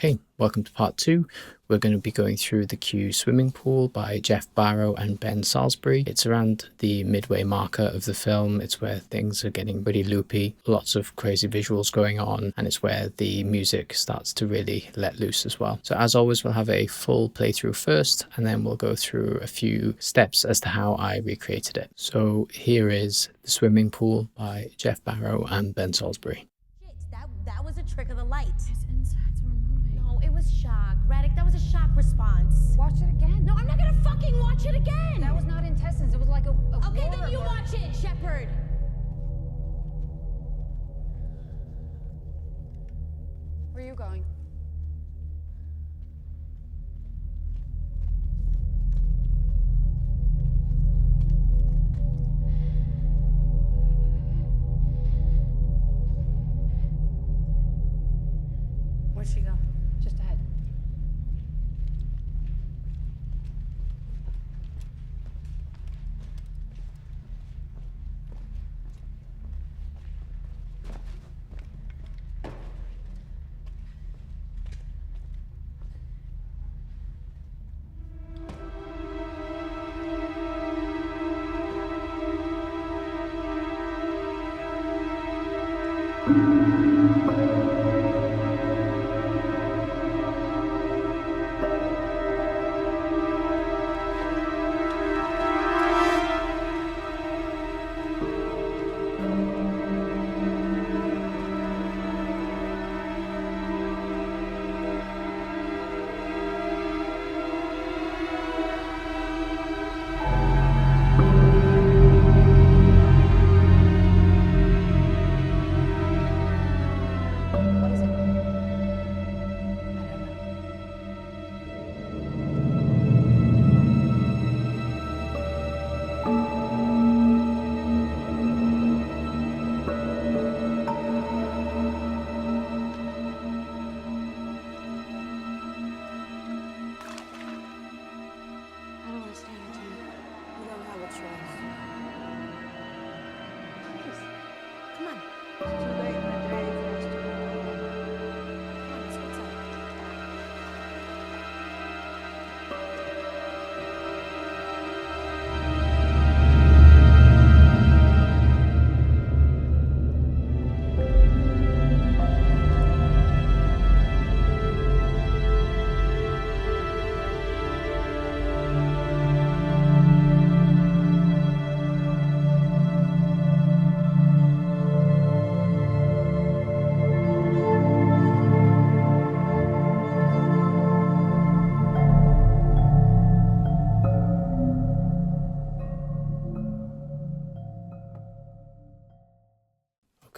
Okay, welcome to part 2. We're going to be going through the Q Swimming Pool by Geoff Barrow and Ben Salisbury. It's around the midway marker of the film. It's where things are getting pretty loopy, lots of crazy visuals going on, and it's where the music starts to really let loose as well. So as always, we'll have a full playthrough first, and then we'll go through a few steps as to how I recreated it. So here is The Swimming Pool by Geoff Barrow and Ben Salisbury. That was a trick of the light. His insides were moving. No, it was shock. Radek, that was a shock response. Watch it again. No, I'm not gonna fucking watch it again! That was not intestines. It was like a Okay, water then you burn. watch it, Shepard! Where are you going? Where'd she go? Just ahead. What is it? I don't want to stay here, Tim. You don't have a choice. Please. Come on. It's too late in the day for us to go. Come on, let's go inside.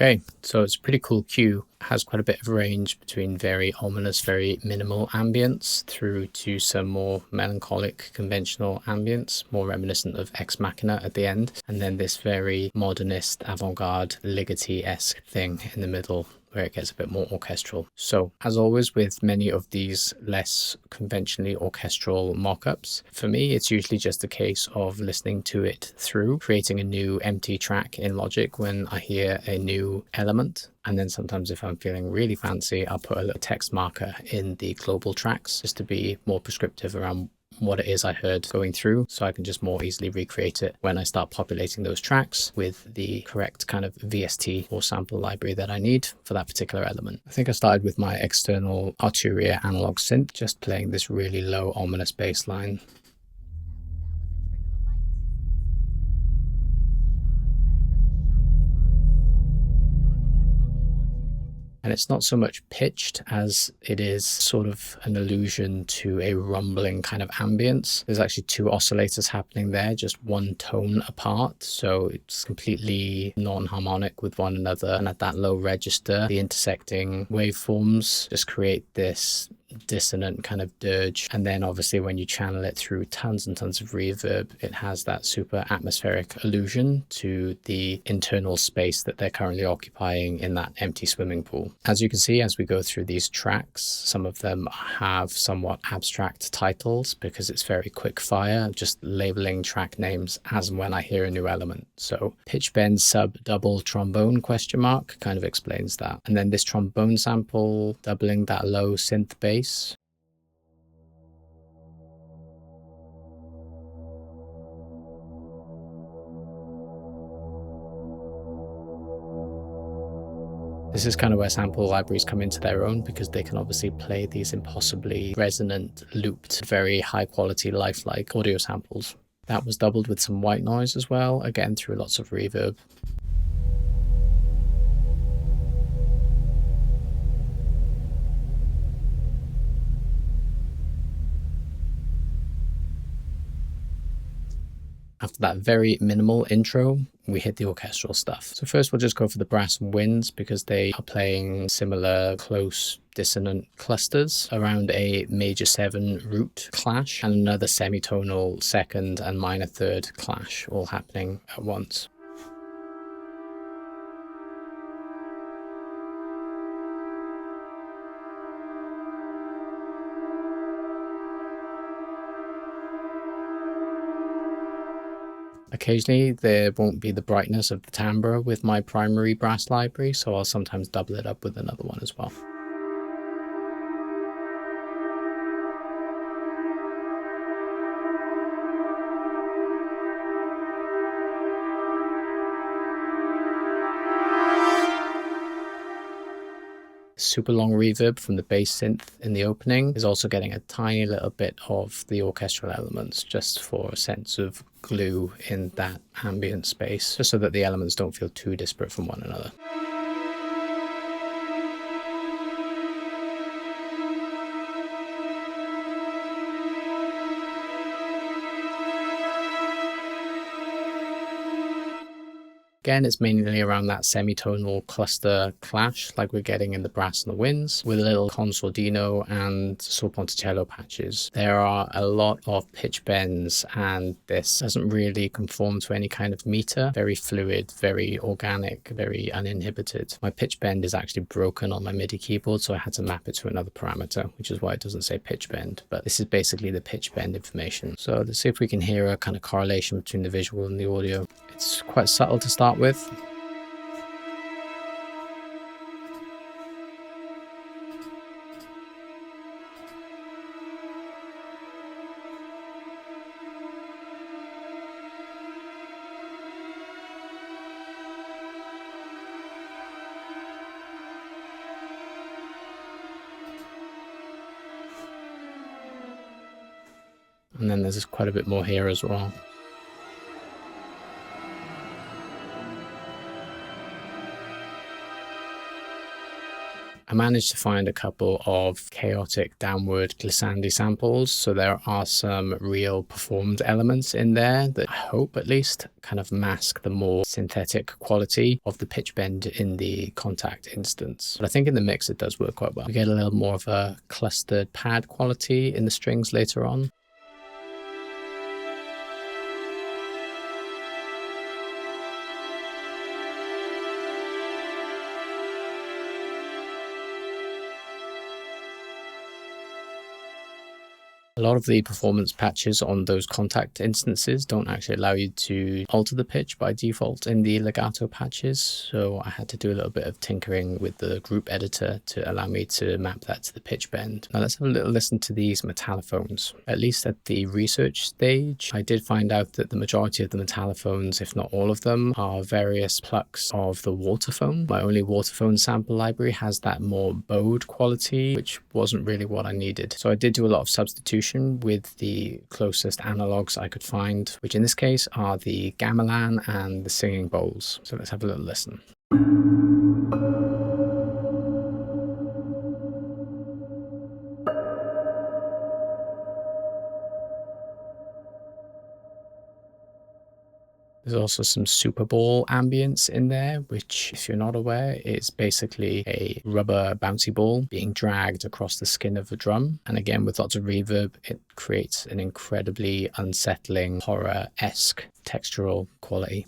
Okay, so it's a pretty cool cue. It has quite a bit of range between very ominous, very minimal ambience through to some more melancholic, conventional ambience, more reminiscent of Ex Machina at the end, and then this very modernist, avant-garde, Ligeti-esque thing in the middle where it gets a bit more orchestral. So as always with many of these less conventionally orchestral mock-ups, for me it's usually just a case of listening to it through, creating a new empty track in Logic when I hear a new element. And then sometimes if I'm feeling really fancy, I'll put a little text marker in the global tracks just to be more prescriptive around what it is I heard going through, so I can just more easily recreate it when I start populating those tracks with the correct kind of VST or sample library that I need for that particular element. I think I started with my external Arturia analog synth, just playing this really low ominous bass line. And it's not so much pitched as it is sort of an allusion to a rumbling kind of ambience. There's actually two oscillators happening there, just one tone apart. So it's completely non-harmonic with one another. And at that low register, the intersecting waveforms just create this dissonant kind of dirge, and then obviously when you channel it through tons and tons of reverb, it has that super atmospheric allusion to the internal space that they're currently occupying in that empty swimming pool. As you can see, as we go through these tracks, some of them have somewhat abstract titles because it's very quick fire, just labeling track names as and when I hear a new element. So pitch bend sub double trombone question mark kind of explains that. And then this trombone sample doubling that low synth bass bass. This is kind of where sample libraries come into their own, because they can obviously play these impossibly resonant, looped, very high quality, lifelike audio samples. That was doubled with some white noise as well, again through lots of reverb. After that very minimal intro, we hit the orchestral stuff. So first we'll just go for the brass and winds, because they are playing similar close dissonant clusters around a major 7 root clash and another semitonal second and minor third clash, all happening at once. Occasionally there won't be the brightness of the timbre with my primary brass library, so I'll sometimes double it up with another one as well. Super long reverb from the bass synth in the opening is also getting a tiny little bit of the orchestral elements, just for a sense of glue in that ambient space, just so that the elements don't feel too disparate from one another. Again, it's mainly around that semitonal cluster clash like we're getting in the brass and the winds, with a little consordino and sopranticello patches. There are a lot of pitch bends, and this doesn't really conform to any kind of meter. Very fluid, very organic, very uninhibited. My pitch bend is actually broken on my MIDI keyboard, so I had to map it to another parameter, which is why it doesn't say pitch bend, but this is basically the pitch bend information. So let's see if we can hear a kind of correlation between the visual and the audio. It's quite subtle to start with. And then there's quite a bit more here as well. I managed to find a couple of chaotic downward glissandi samples, so there are some real performed elements in there that I hope at least kind of mask the more synthetic quality of the pitch bend in the contact instance. But I think in the mix it does work quite well. We get a little more of a clustered pad quality in the strings later on. A lot of the performance patches on those contact instances don't actually allow you to alter the pitch by default in the legato patches, so I had to do a little bit of tinkering with the group editor to allow me to map that to the pitch bend. Now let's have a little listen to these metallophones. At least at the research stage, I did find out that the majority of the metallophones, if not all of them, are various plucks of the waterphone. My only waterphone sample library has that more bowed quality, which wasn't really what I needed. So I did do a lot of substitution with the closest analogs I could find, which in this case are the gamelan and the singing bowls. So let's have a little listen. There's also some Super Bowl ambience in there, which, if you're not aware, is basically a rubber bouncy ball being dragged across the skin of a drum. And again, with lots of reverb, it creates an incredibly unsettling, horror-esque textural quality.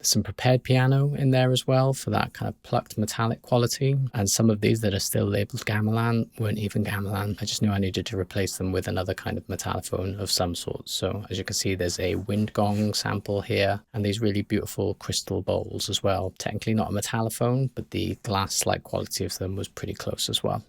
There's some prepared piano in there as well for that kind of plucked metallic quality. And some of these that are still labeled gamelan weren't even gamelan. I just knew I needed to replace them with another kind of metallophone of some sort. So as you can see, there's a wind gong sample here and these really beautiful crystal bowls as well. Technically not a metallophone, but the glass-like quality of them was pretty close as well.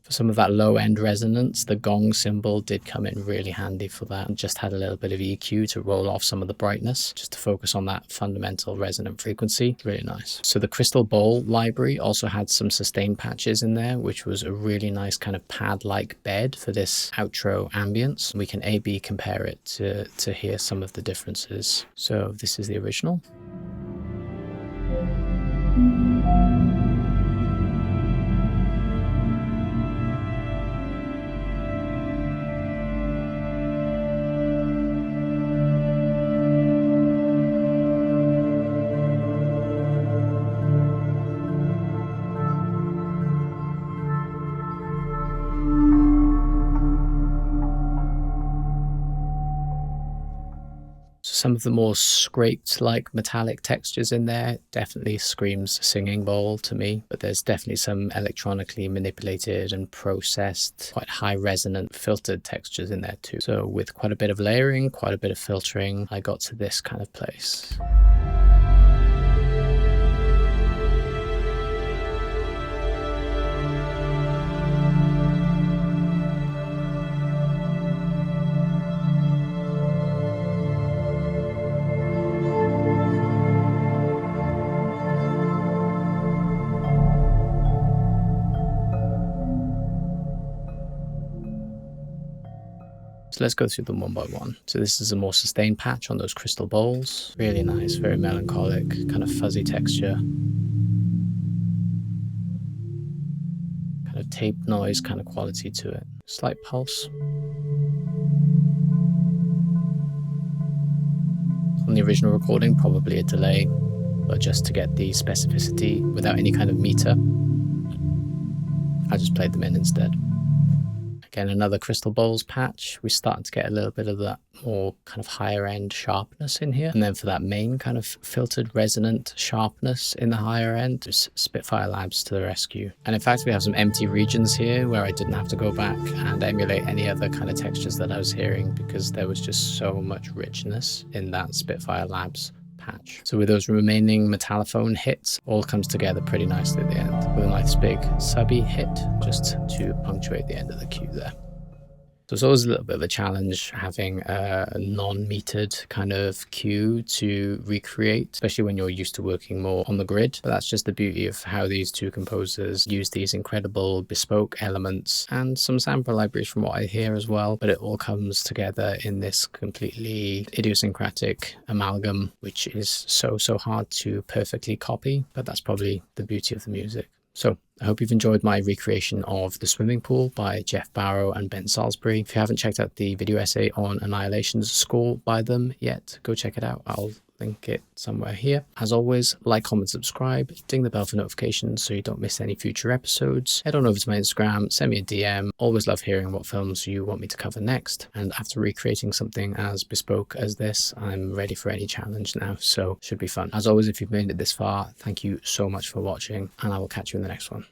For some of that low-end resonance, the gong cymbal did come in really handy for that, and just had a little bit of EQ to roll off some of the brightness, just to focus on that fundamental resonant frequency. Really nice. So the crystal bowl library also had some sustain patches in there, which was a really nice kind of pad-like bed for this outro ambience. We can A/B compare it to hear some of the differences. So this is the original. Some of the more scraped like metallic textures in there definitely screams singing bowl to me, but there's definitely some electronically manipulated and processed, quite high resonant filtered textures in there too. So with quite a bit of layering, quite a bit of filtering, I got to this kind of place. So let's go through them one by one. So this is a more sustained patch on those crystal bowls. Really nice, very melancholic, kind of fuzzy texture. Kind of tape noise kind of quality to it. Slight pulse. On the original recording, probably a delay, but just to get the specificity without any kind of meter, I just played them in instead. Again, another crystal bowls patch. We're starting to get a little bit of that more kind of higher end sharpness in here. And then for that main kind of filtered resonant sharpness in the higher end, just Spitfire Labs to the rescue. And in fact, we have some empty regions here where I didn't have to go back and emulate any other kind of textures that I was hearing, because there was just so much richness in that Spitfire Labs patch. So with those remaining metallophone hits, all comes together pretty nicely at the end with a nice big subby hit just to punctuate the end of the cue there. So it's always a little bit of a challenge having a non-metered kind of cue to recreate, especially when you're used to working more on the grid. But that's just the beauty of how these two composers use these incredible bespoke elements and some sample libraries from what I hear as well. But it all comes together in this completely idiosyncratic amalgam, which is so hard to perfectly copy. But that's probably the beauty of the music. So I hope you've enjoyed my recreation of The Swimming Pool by Geoff Barrow and Ben Salisbury. If you haven't checked out the video essay on Annihilation's score by them yet, go check it out. I'll link it somewhere here. As always, like, comment, subscribe, ding the bell for notifications so you don't miss any future episodes. Head on over to my Instagram, send me a DM. Always love hearing what films you want me to cover next. And after recreating something as bespoke as this, I'm ready for any challenge now, so should be fun. As always, if you've made it this far, thank you so much for watching, and I will catch you in the next one.